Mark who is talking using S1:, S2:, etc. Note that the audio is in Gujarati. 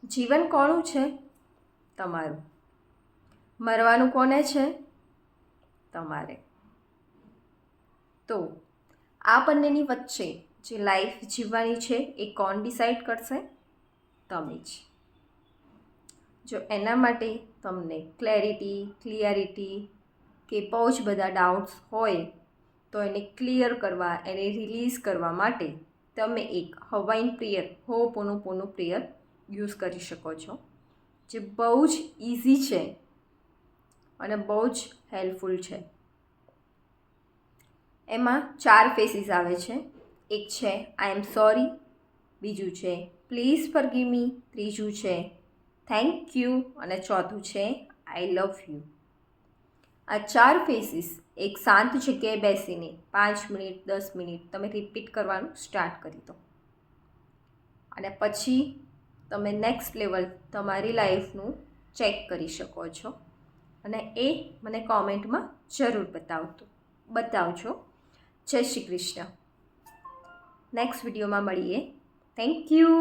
S1: જીવન કોનું છે? તમારું. મરવાનું કોને છે? તમારે. તો આ બંનેની વચ્ચે જે લાઈફ જીવવાની છે એ કોણ ડિસાઈડ કરશે? તમે જ. જો એના માટે તમને ક્લિયરિટી કે બહુ જ બધા ડાઉટ્સ હોય તો એને ક્લિયર કરવા, એને રિલીઝ કરવા માટે તમે એક હવાઈન પ્રેયર, હોપોનોપોનો પ્રેયર યુઝ કરી શકો છો, જે બહુ જ ઇઝી છે અને બહુ જ હેલ્પફુલ છે. એમાં 4 ફેસીસ આવે છે. એક છે આઈ એમ સોરી, બીજું છે પ્લીઝ ફોરગીવ મી, ત્રીજું છે થેન્ક યુ અને ચોથું છે આઈ લવ યુ. આ 4 ફેસીસ એક શાંત જગ્યાએ બેસીને 5 મિનિટ 10 મિનિટ તમે રિપીટ કરવાનું સ્ટાર્ટ કરી દો અને પછી તમે નેક્સ્ટ લેવલ તમારી લાઈફનું ચેક કરી શકો છો અને એ મને કોમેન્ટમાં જરૂર બતાવજો. જય શ્રી કૃષ્ણ. નેક્સ્ટ વિડીયોમાં મળીએ. Thank you.